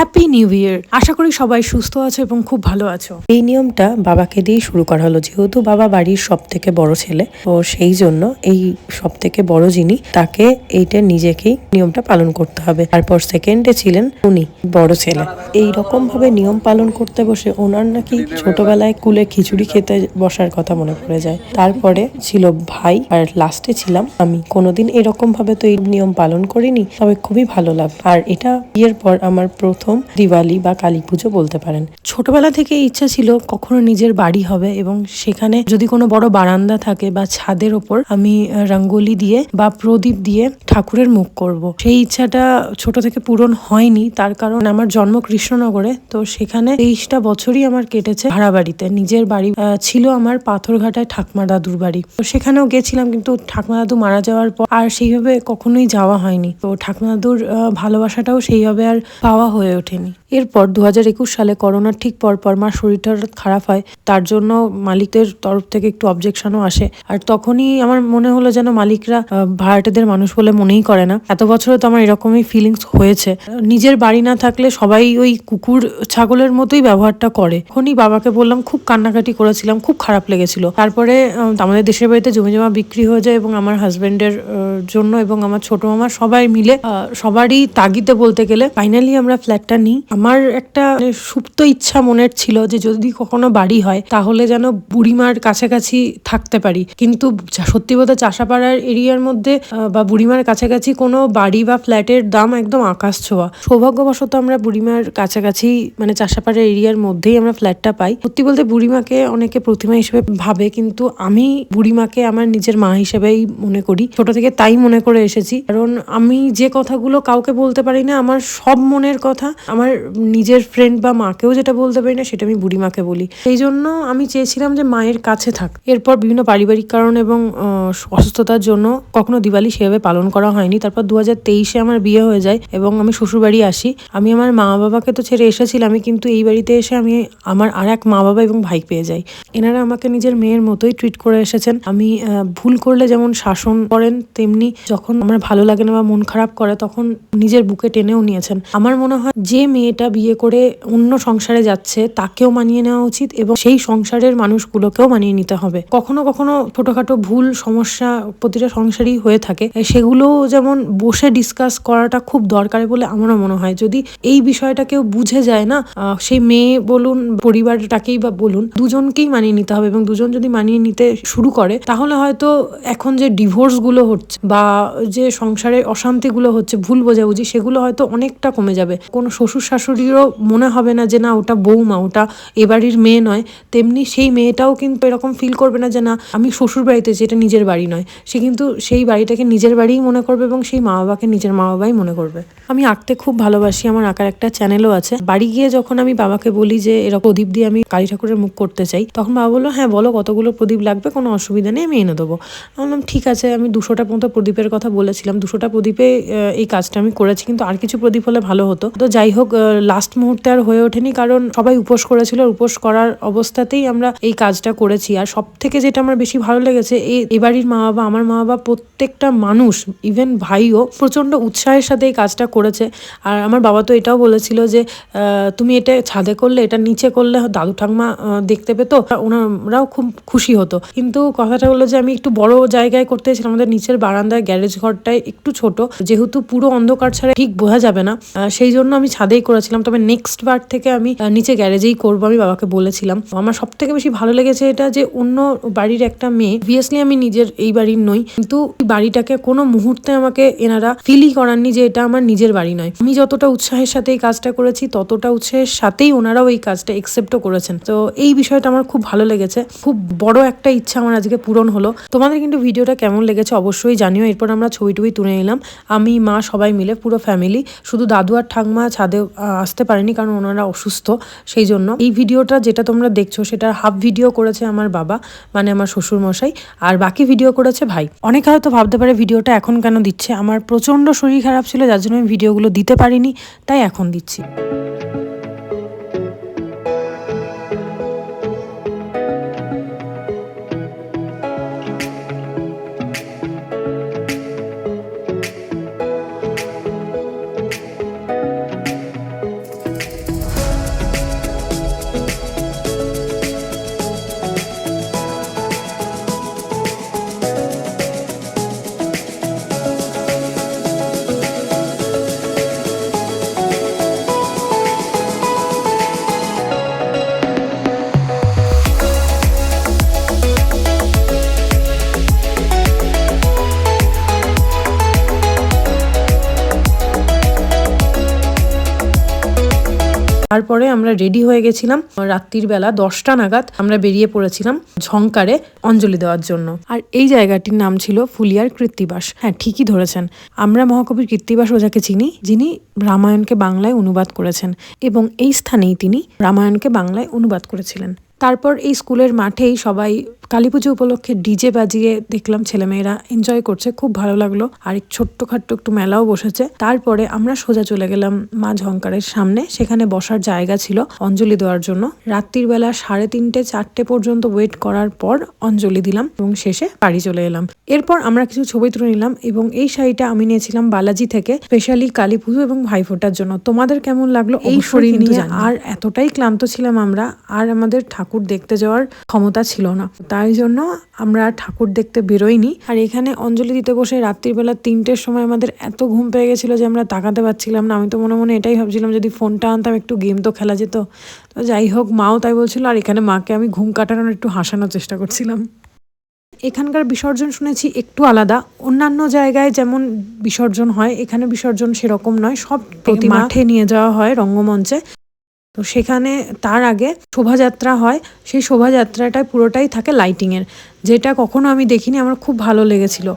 Happy new year. আশা করি সবাই সুস্থ আছো এবং খুব ভালো আছো। এই নিয়মটা বাবাকে দিয়েই শুরু করা হলো, যেহেতু বাবা বাড়ির সব থেকে বড় ছেলে, তো সেই জন্য এই সব থেকে বড় যিনি তাকে এইটা নিজেকেই নিয়মটা পালন করতে হবে। তারপর সেকেন্ডে ছিলেন উনি, বড় ছেলে। এই রকম ভাবে নিয়ম পালন করতে বসে ওনার নাকি ছোটবেলায় কুলে খিচুড়ি খেতে বসার কথা মনে পড়ে যায়। তারপরে ছিল ভাই, আর লাস্টে ছিলাম আমি। কোনোদিন এরকম ভাবে তো এই নিয়ম পালন করিনি, তবে খুবই ভালো লাগলো। আর এটা বিয়ের পর আমার প্রথম দিওয়ালি বা কালী পুজো বলতে পারেন। ছোটবেলা থেকে ইচ্ছা ছিল কখনো নিজের বাড়ি হবে এবং সেখানে যদি কোনো বড় বারান্দা থাকে বা ছাদের ওপর আমি রঙ্গোলি দিয়ে বা প্রদীপ দিয়ে ঠাকুরের মুখ করব। সেই ইচ্ছাটা ছোট থেকে পূরণ হয়নি, তার কারণ আমার জন্ম কৃষ্ণনগরে। তো সেখানে 23টা বছরই আমার কেটেছে ভাড়া বাড়িতে। নিজের বাড়ি ছিল আমার পাথরঘাটায় ঠাকমা দাদুর বাড়ি। তো সেখানেও গেছিলাম, কিন্তু ঠাকমা দাদু মারা যাওয়ার পর আর সেইভাবে কখনোই যাওয়া হয়নি। তো ঠাকমা দাদুর ভালোবাসাটাও সেইভাবে আর পাওয়া হয়ে ওঠেনি। এরপর 2021 সালে করোনার ঠিক পর মার শরীরটা খারাপ হয়। তার জন্য মালিকদের তরফ থেকে একটু অবজেকশনও আসে। আর তখনই আমার মনে হলো যেন মালিকরা ভাড়াটেদের মানুষ বলে মনেই করে না। এত বছরে তো আমার এরকমই ফিলিংস হয়েছে। নিজের বাড়ি না থাকলে সবাই ওই কুকুর ছাগলের মতোই ব্যবহারটা করে। তখনই বাবাকে বললাম, খুব কান্নাকাটি করেছিলাম, খুব খারাপ লেগেছিল। তারপরে আমাদের দেশের বাড়িতে জমি জমা বিক্রি হয়ে যায় এবং আমার হাজবেন্ডের জন্য এবং আমার ছোট মামা সবাই মিলে সবারই তাগিদে বলতে গেলে ফাইনালি আমরা ফ্ল্যাটটা নিই। আমার একটা সুপ্ত ইচ্ছা মনের ছিল যে যদি কখনো বাড়ি হয় তাহলে যেন বুড়িমার কাছাকাছি থাকতে পারি। কিন্তু সত্যি বলতে চাষাপাড়ার এরিয়ার মধ্যে বা বুড়িমার কাছাকাছি কোনো বাড়ি বা ফ্ল্যাটের দাম একদম আকাশ ছোঁয়া। সৌভাগ্যবশত আমরা বুড়িমার কাছাকাছি মানে চাষাপাড়ার এরিয়ার মধ্যেই আমরা ফ্ল্যাটটা পাই। সত্যি বলতে বুড়িমাকে অনেকে প্রতিমা হিসেবে ভাবে, কিন্তু আমি বুড়িমাকে আমার নিজের মা হিসেবেই মনে করি। ছোট থেকে তাই মনে করে এসেছি, কারণ আমি যে কথাগুলো কাউকে বলতে পারি না, আমার সব মনের কথা আমার নিজের ফ্রেন্ড বা মাকেও যেটা বলতে পারি না সেটা আমি বুড়িমাকে বলি। সেই জন্য আমি চেয়েছিলাম যে মায়ের কাছে থাক। এরপর বিভিন্ন পারিবারিক কারণ এবং অসুস্থতার জন্য কখনো দিওয়ালি সেভাবে পালন করা হয়নি। তারপর 2023-এ আমার বিয়ে হয়ে যায় এবং আমি শ্বশুরবাড়ি আসি। আমি আমার মা বাবাকে তো ছেড়ে এসেছিলাম, কিন্তু এই বাড়িতে এসে আমি আমার আর এক মা বাবা এবং ভাই পেয়ে যাই। এনারা আমাকে নিজের মেয়ের মতোই ট্রিট করে এসেছেন। আমি ভুল করলে যেমন শাসন করেন, তেমনি যখন আমার ভালো লাগে না বা মন খারাপ করে তখন নিজের বুকে টেনেও নিয়েছেন। আমার মনে হয় যে মেয়েটা বিয়ে করে অন্য সংসারে যাচ্ছে তাকেও মানিয়ে নেওয়া উচিত এবং সেই সংসারের মানুষগুলোকেও মানিয়ে নিতে হবে। কখনো কখনো ছোটখাটো ভুল সমস্যা প্রতিটা সংসারই হয়ে থাকে, সেগুলো যেমন বসে ডিসকাস করাটা খুব দরকার বলে আমারও মনে হয়। যদি এই বিষয়টা কেউ বুঝে যায় না, সেই মেয়ে বলুন পরিবারটাকেই বা বলুন, দুজনকেই মানিয়ে নিতে হবে এবং দুজন যদি মানিয়ে নিতে শুরু করে তাহলে হয়তো এখন যে ডিভোর্স গুলো হচ্ছে বা যে সংসারে অশান্তি গুলো হচ্ছে, ভুল বোঝাবুঝি, সেগুলো হয়তো অনেকটা কমে যাবে। কোনো শ্বশুর শাশুড়িরও মনে হবে না যে না ওটা বৌমা, ওটা এবাড়ির মেয়ে নয়। তেমনি সেই মেয়েটাও কিন্তু এরকম ফিল করবে না যে না আমি শ্বশুর বাড়িতে, যেটা নিজের বাড়ি নয়। সে কিন্তু সেই বাড়িটাকে নিজের বাড়িই মনে করবে এবং সেই মা বাবাকে নিজের মা বাবাই মনে করবে। আমি আঁকতে খুব ভালোবাসি, আমার আঁকার একটা চ্যানেলও আছে। বাড়ি গিয়ে যখন আমি বাবাকে বলি যে এরকম প্রদীপ দিয়ে আমি কালী ঠাকুরের মুখ করতে চাই, তখন বাবা বললো হ্যাঁ বলো কতগুলো প্রদীপ লাগবে, কোনো অসুবিধা নেই, আমি এনে দেবো। আমি বললাম ঠিক আছে। আমি 200টা মতো প্রদীপের কথা বলেছিলাম। 200টা প্রদীপে এই কাজটা আমি করেছি, কিন্তু আর কিছু প্রদীপ হলে ভালো হতো। তো যাই হোক, লাস্ট মুহূর্তে আর হয়ে ওঠেনি, কারণ সবাই উপোস করেছিল। উপোস করার অবস্থাতেই আমরা এই কাজটা করেছি। আর সব থেকে যেটা আমার বেশি ভালো লেগেছে, এই বাড়ির মা বাবা, আমার মা বাবা, প্রত্যেকটা মানুষ, ইভেন ভাইও প্রচন্ড উৎসাহের সাথে এই কাজটা করেছে। আর আমার বাবা তো এটাও বলেছিল যে তুমি এটা ছাদে করলে, এটা নিচে করলে দাদু ঠাকমা দেখতে পেতো, ওনারাও খুব খুশি হতো। কিন্তু কথাটা হলো যে আমি একটু বড় জায়গায় করতে চাইছিলাম। আমাদের নিচের বারান্দায় গ্যারেজ ঘরটায় একটু ছোট, যেহেতু পুরো অন্ধকার ছাড়া ঠিক বোঝা যাবে না, সেই জন্য আমি ছাদেই করেছিলাম। তবে নেক্সট বার থেকে আমি নিচে গ্যারেজেই করবো, আমি বাবাকে বলেছিলাম। আমার সব থেকে বেশি ভালো লেগেছে এটা যে অন্য বাড়ির একটা মেয়ে, অবভিয়াসলি আমি নিজের এই বাড়ির নই, কিন্তু বাড়িটাকে কোনো মুহূর্তে আমাকে এনারা ফিলই করাননি যে এটা আমার নিজের বাড়ি নয়। আমি যতটা উৎসাহের সাথে এই কাজটা করেছি ততটা উৎসাহের সাথেই ওনারাও এই কাজটা একসেপ্টও করেছেন। তো এই বিষয়টা আমার খুব ভালো লেগেছে। খুব বড় একটা ইচ্ছা আমার আজকে পূরণ হলো। তোমাদের কিন্তু ভিডিওটা কেমন লেগেছে অবশ্যই জানিও। এরপর আমরা ছবি টবি তুলে নিলাম, আমি মা সবাই মিলে, পুরো ফ্যামিলি। শুধু দাদু আর ঠাকমা ছাদে আসতে পারেনি কারণ ওনারা অসুস্থ, সেই জন্য। এই ভিডিওটা যেটা তোমরা দেখছো সেটার হাফ ভিডিও করেছে আমার বাবা, মানে আমার শ্বশুর মশাই, আর বাকি ভিডিও করেছে ভাই। অনেকে হয়তো ভাবতে পারে ভিডিওটা এখন কেন দিচ্ছে। আমার প্রচন্ড শরীর খারাপ ছিল, যার জন্য আমি ভিডিওগুলো দিতে পারিনি, তাই এখন দিচ্ছি। তারপরে আমরা রেডি হয়ে গেছিলাম, রাত্রির বেলা 10টা নাগাদ আমরা বেরিয়ে পড়েছিলাম ঝংকারে অঞ্জলি দেওয়ার জন্য। আর এই জায়গাটির নাম ছিল ফুলিয়ার কৃত্তিবাস। হ্যাঁ, ঠিকই ধরেছেন, আমরা মহাকবির কৃত্তিবাস ওঝাকে চিনি, যিনি রামায়ণকে বাংলায় অনুবাদ করেছেন এবং এই স্থানেই তিনি রামায়ণকে বাংলায় অনুবাদ করেছিলেন। তারপর এই স্কুলের মাঠেই সবাই কালীপুজো উপলক্ষে ডিজে বাজিয়ে দেখলাম ছেলেমেয়েরা এনজয় করছে, খুব ভালো লাগলো। আর ছোট্টখাট্ট একটু মেলাও বসেছে। তারপরে আমরা সোজা চলে গেলাম মা ঝংকারের সামনে, সেখানে বসার জায়গা ছিল অঞ্জলি দেওয়ার জন্য। রাত্রির বেলা 3:30 4টে পর্যন্ত ওয়েট করার পর অঞ্জলি দিলাম এবং শেষে বাড়ি চলে এলাম। এরপর আমরা কিছু ছবি তুলে নিলাম এবং এই শাড়িটা আমি নিয়েছিলাম বালাজি থেকে, স্পেশালি কালীপুজো এবং ভাইফোঁটার জন্য। তোমাদের কেমন লাগলো এই শরীর নিয়ে? আর এতটাই ক্লান্ত ছিলাম আমরা, আর আমাদের ঠাকুর দেখতে যাওয়ার ক্ষমতা ছিল না, তাই জন্য আমরা ঠাকুর দেখতে বেরোইনি। আর এখানে অঞ্জলি দিতে বসে রাত্রিবেলা 3টের সময় আমাদের এত ঘুম পেয়ে গেছিল যে আমরা তাকাতে পারছিলাম না। আমি তো মনে মনে এটাই ভাবছিলাম, যদি ফোনটা আনতাম একটু গেম তো খেলা যেত। তো যাই হোক, মাও তাই বলছিল, আর এখানে মাকে আমি ঘুম কাটানোর একটু হাসানোর চেষ্টা করছিলাম। এখানকার বিসর্জন শুনেছি একটু আলাদা, অন্যান্য জায়গায় যেমন বিসর্জন হয় এখানে বিসর্জন সেরকম নয়, সব প্রতিমা মাঠে নিয়ে যাওয়া হয় রঙ্গমঞ্চে। তো সেখানে তার আগে শোভাযাত্রা হয়, সেই শোভাযাত্রাটায় পুরোটাই থাকে লাইটিংয়ের, যেটা কখনো আমি দেখিনি, আমার খুব ভালো লেগেছিল।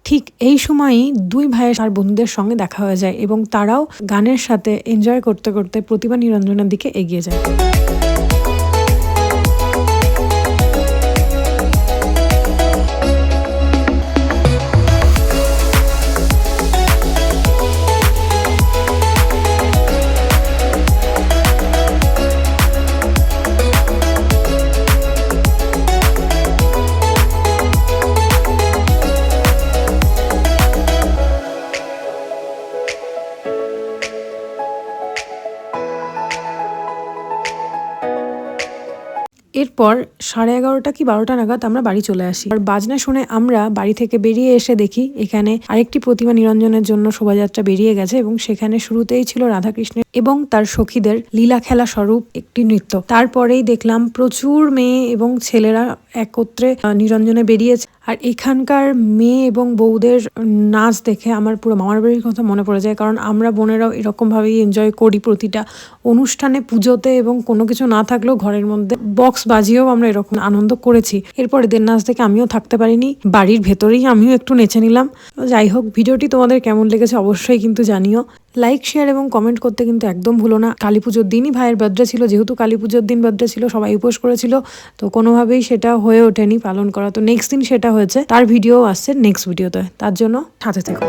ঠিক এই সময়ই দুই ভাইয়ের আর বন্ধুদের সঙ্গে দেখা হয়ে যায় এবং তারাও গানের সাথে এনজয় করতে করতে প্রতিমা নিরঞ্জনের দিকে এগিয়ে যায়। এরপর 11:30 কি 12টা নাগাদ আমরা বাড়ি চলে আসি। আর বাজনা শুনে আমরা বাড়ি থেকে বেরিয়ে এসে দেখি এখানে আরেকটি প্রতিমা নিরঞ্জনের জন্য শোভাযাত্রা বেরিয়ে গেছে এবং সেখানে শুরুতেই ছিল রাধাকৃষ্ণের এবং তার সখীদের লীলা খেলা স্বরূপ একটি নৃত্য। তারপরেই দেখলাম প্রচুর মেয়ে এবং ছেলেরা একত্রে নিরঞ্জনে বেরিয়েছে। আর এখানকার মেয়ে এবং বউদের নাচ দেখে আমার পুরো মামার বাড়ির কথা মনে পড়ে যায়, কারণ আমরা বোনেরাও এরকমভাবেই এনজয় করি প্রতিটা অনুষ্ঠানে, পুজোতে এবং কোনো কিছু না থাকলেও ঘরের মধ্যে বক্স বাজিয়েও আমরা এরকম আনন্দ করেছি। এরপর এদের নাচ দেখে আমিও থাকতে পারিনি, বাড়ির ভেতরেই আমিও একটু নেচে নিলাম। যাই হোক, ভিডিওটি তোমাদের কেমন লেগেছে অবশ্যই কিন্তু জানিও। লাইক, শেয়ার এবং কমেন্ট করতে কিন্তু একদম ভুলো না। কালী পুজোর দিনই ভাইয়ের বার্থডে ছিল, যেহেতু কালী পুজোর দিন বার্থডে ছিল, সবাই উপোস করেছিল, তো কোনোভাবেই সেটা হয়ে ওঠেনি পালন করা। তো নেক্সট দিন সেটা হয়েছে, তার ভিডিও আসছে নেক্সট ভিডিওতে, তার জন্য সাথে থেকো।